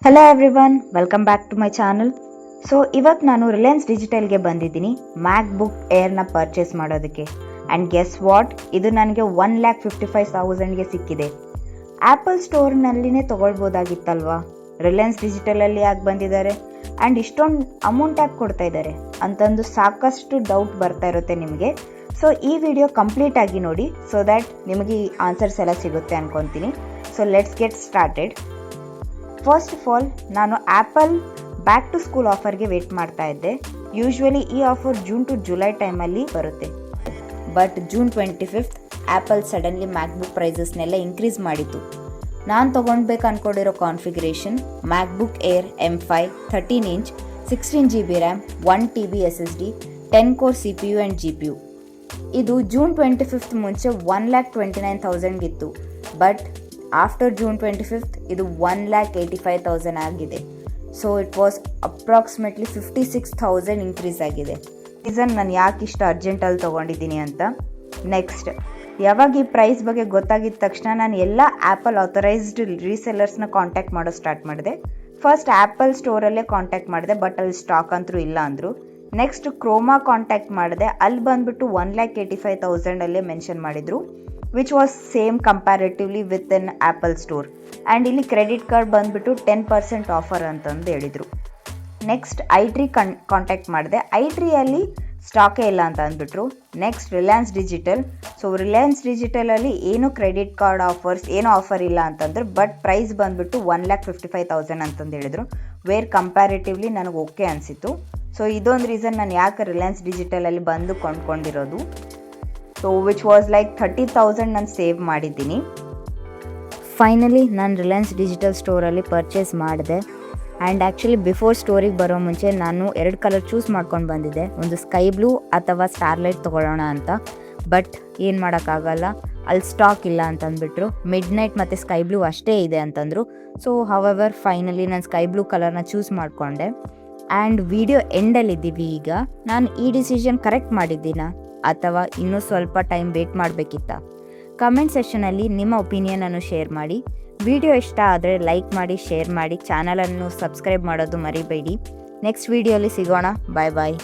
Hello everyone, welcome back to my channel. So ಇವತ್ತು ನಾನು ರಿಲಯನ್ಸ್ ಡಿಜಿಟಲ್ಗೆ ಬಂದಿದ್ದೀನಿ ಮ್ಯಾಕ್ ಬುಕ್ ಏರ್ನ ಪರ್ಚೇಸ್ ಮಾಡೋದಕ್ಕೆ. ಆ್ಯಂಡ್ ಗೆಸ್ ವಾಟ್, ಇದು ನನಗೆ 1,55,000ಗೆ ಸಿಕ್ಕಿದೆ. ಆ್ಯಪಲ್ ಸ್ಟೋರ್ನಲ್ಲಿನೇ ತೊಗೊಳ್ಬೋದಾಗಿತ್ತಲ್ವಾ, ರಿಲಯನ್ಸ್ ಡಿಜಿಟಲಲ್ಲಿ ಯಾಕೆ ಬಂದಿದ್ದಾರೆ ಆ್ಯಂಡ್ ಇಷ್ಟೊಂದು ಅಮೌಂಟ್ ಯಾಕೆ ಕೊಡ್ತಾ ಇದ್ದಾರೆ ಅಂತಂದು ಸಾಕಷ್ಟು ಡೌಟ್ ಬರ್ತಾ ಇರುತ್ತೆ ನಿಮಗೆ. ಸೊ ಈ ವಿಡಿಯೋ ಕಂಪ್ಲೀಟ್ ಆಗಿ ನೋಡಿ, ಸೊ ದ್ಯಾಟ್ ನಿಮಗೆ ಈ ಆನ್ಸರ್ಸ್ ಎಲ್ಲ ಸಿಗುತ್ತೆ ಅನ್ಕೊತೀನಿ. So let's get started. First of all, ನಾನು ಆ್ಯಪಲ್ ಬ್ಯಾಕ್ ಟು ಸ್ಕೂಲ್ ಆಫರ್ಗೆ ವೇಟ್ ಮಾಡ್ತಾ ಇದ್ದೆ. ಯೂಶ್ವಲಿ ಈ ಆಫರ್ ಜೂನ್ ಟು ಜುಲೈ ಟೈಮಲ್ಲಿ ಬರುತ್ತೆ. But June 25th Apple suddenly MacBook ಪ್ರೈಸಸ್ನೆಲ್ಲ ಇನ್ಕ್ರೀಸ್ ಮಾಡಿತ್ತು. ನಾನು ತೊಗೊಳ್ಬೇಕು ಅಂದ್ಕೊಂಡಿರೋ configuration MacBook Air M5 13 inch 16 GB RAM 1 TB SSD 10 core CPU and GPU. ಇದು ಜೂನ್ 25th ಮುಂಚೆ 1,29,000 ಇತ್ತು. ಬಟ್ ಆಫ್ಟರ್ ಜೂನ್ 25th ಇದು 1,85,000 ಆಗಿದೆ. So it was approximately 56,000 increase ಆಗಿದೆ. ರೀಸನ್ ನಾನು ಯಾಕೆ ಇಷ್ಟು ಅರ್ಜೆಂಟಲ್ಲಿ ತೊಗೊಂಡಿದ್ದೀನಿ ಅಂತ. ನೆಕ್ಸ್ಟ್, ಯಾವಾಗ ಈ ಪ್ರೈಸ್ ಬಗ್ಗೆ ಗೊತ್ತಾಗಿದ್ದ ತಕ್ಷಣ ನಾನು ಎಲ್ಲ ಆ್ಯಪಲ್ ಆಥರೈಸ್ಡ್ ರೀಸೆಲ್ಲರ್ಸ್ನ ಕಾಂಟ್ಯಾಕ್ಟ್ ಮಾಡೋ ಸ್ಟಾರ್ಟ್ ಮಾಡಿದೆ. ಫಸ್ಟ್ ಆ್ಯಪಲ್ ಸ್ಟೋರಲ್ಲೇ ಕಾಂಟ್ಯಾಕ್ಟ್ ಮಾಡಿದೆ, ಬಟ್ ಅಲ್ಲಿ ಸ್ಟಾಕ್ ಅಂತೂ ಇಲ್ಲ ಅಂದರು. ನೆಕ್ಸ್ಟ್ ಕ್ರೋಮಾ ಕಾಂಟ್ಯಾಕ್ಟ್ ಮಾಡಿದೆ, ಅಲ್ಲಿ ಬಂದುಬಿಟ್ಟು 1,85,000 ಮೆನ್ಷನ್ ಮಾಡಿದರು, which was same comparatively with in apple store. And ಇಲ್ಲಿ ಕ್ರೆಡಿಟ್ ಕಾರ್ಡ್ ಬಂದುಬಿಟ್ಟು 10% ಆಫರ್ ಅಂತಂದು ಹೇಳಿದರು. ನೆಕ್ಸ್ಟ್ ಐಟ್ರಿ ಕಾಂಟ್ಯಾಕ್ಟ್ ಮಾಡಿದೆ, ಐಟ್ರಿಯಲ್ಲಿ ಸ್ಟಾಕೇ ಇಲ್ಲ ಅಂತ ಅಂದ್ಬಿಟ್ರು. Next Reliance Digital. So Reliance ಡಿಜಿಟಲಲ್ಲಿ ಏನು ಕ್ರೆಡಿಟ್ ಕಾರ್ಡ್ ಆಫರ್ಸ್ ಏನೂ ಆಫರ್ ಇಲ್ಲ ಅಂತಂದ್ರೆ, ಬಟ್ ಪ್ರೈಸ್ ಬಂದುಬಿಟ್ಟು 1,55,000 ಅಂತಂದು ಹೇಳಿದರು. ವೇರ್ ಕಂಪ್ಯಾರಿಟಿವ್ಲಿ ನನಗೆ ಓಕೆ ಅನಿಸಿತು. ಸೊ ಇದೊಂದು ರೀಸನ್ ನಾನು ಯಾಕೆ ರಿಲಯನ್ಸ್ ಡಿಜಿಟಲಲ್ಲಿ ಬಂದು ಕೊಂಡ್ಕೊಂಡಿರೋದು. ಸೊ ವಿಚ್ ವಾಸ್ ಲೈಕ್ 30,000 ನಾನು ಸೇವ್ ಮಾಡಿದ್ದೀನಿ. ಫೈನಲಿ ನಾನು ರಿಲಯನ್ಸ್ ಡಿಜಿಟಲ್ ಸ್ಟೋರಲ್ಲಿ ಪರ್ಚೇಸ್ ಮಾಡಿದೆ. ಆ್ಯಂಡ್ ಆ್ಯಕ್ಚುಲಿ ಬಿಫೋರ್ ಸ್ಟೋರಿಗೆ ಬರೋ ಮುಂಚೆ ನಾನು 2 ಕಲರ್ ಚೂಸ್ ಮಾಡ್ಕೊಂಡು ಬಂದಿದ್ದೆ, ಒಂದು ಸ್ಕೈ ಬ್ಲೂ ಅಥವಾ ಸ್ಟಾರ್ಲೈಟ್ ತೊಗೊಳ್ಳೋಣ ಅಂತ. ಬಟ್ ಏನು ಮಾಡೋಕ್ಕಾಗಲ್ಲ, ಅಲ್ಲಿ ಸ್ಟಾಕ್ ಇಲ್ಲ ಅಂತಂದ್ಬಿಟ್ರು. ಮಿಡ್ ನೈಟ್ ಮತ್ತು ಸ್ಕೈ ಬ್ಲೂ ಅಷ್ಟೇ ಇದೆ ಅಂತಂದರು. ಸೊ ಹವೆವರ್ ಫೈನಲಿ ನಾನು ಸ್ಕೈ ಬ್ಲೂ ಕಲರ್ನ ಚೂಸ್ ಮಾಡಿಕೊಂಡೆ. ಆ್ಯಂಡ್ ವಿಡಿಯೋ ಎಂಡಲ್ಲಿದ್ದೀವಿ ಈಗ. ನಾನು ಈ ಡಿಸಿಷನ್ ಕರೆಕ್ಟ್ ಮಾಡಿದ್ದೀನಾ ಅಥವಾ ಇನ್ನೂ ಸ್ವಲ್ಪ ಟೈಮ್ ವೇಟ್ ಮಾಡಬೇಕಿತ್ತಾ? ಕಮೆಂಟ್ ಸೆಷನಲ್ಲಿ ನಿಮ್ಮ ಒಪಿನಿಯನನ್ನು ಶೇರ್ ಮಾಡಿ. ವಿಡಿಯೋ ಇಷ್ಟ ಆದರೆ ಲೈಕ್ ಮಾಡಿ, ಶೇರ್ ಮಾಡಿ, ಚಾನಲನ್ನು ಸಬ್ಸ್ಕ್ರೈಬ್ ಮಾಡೋದು ಮರಿಬೇಡಿ. ನೆಕ್ಸ್ಟ್ ವಿಡಿಯೋಲಿ ಸಿಗೋಣ. ಬಾಯ್ ಬಾಯ್.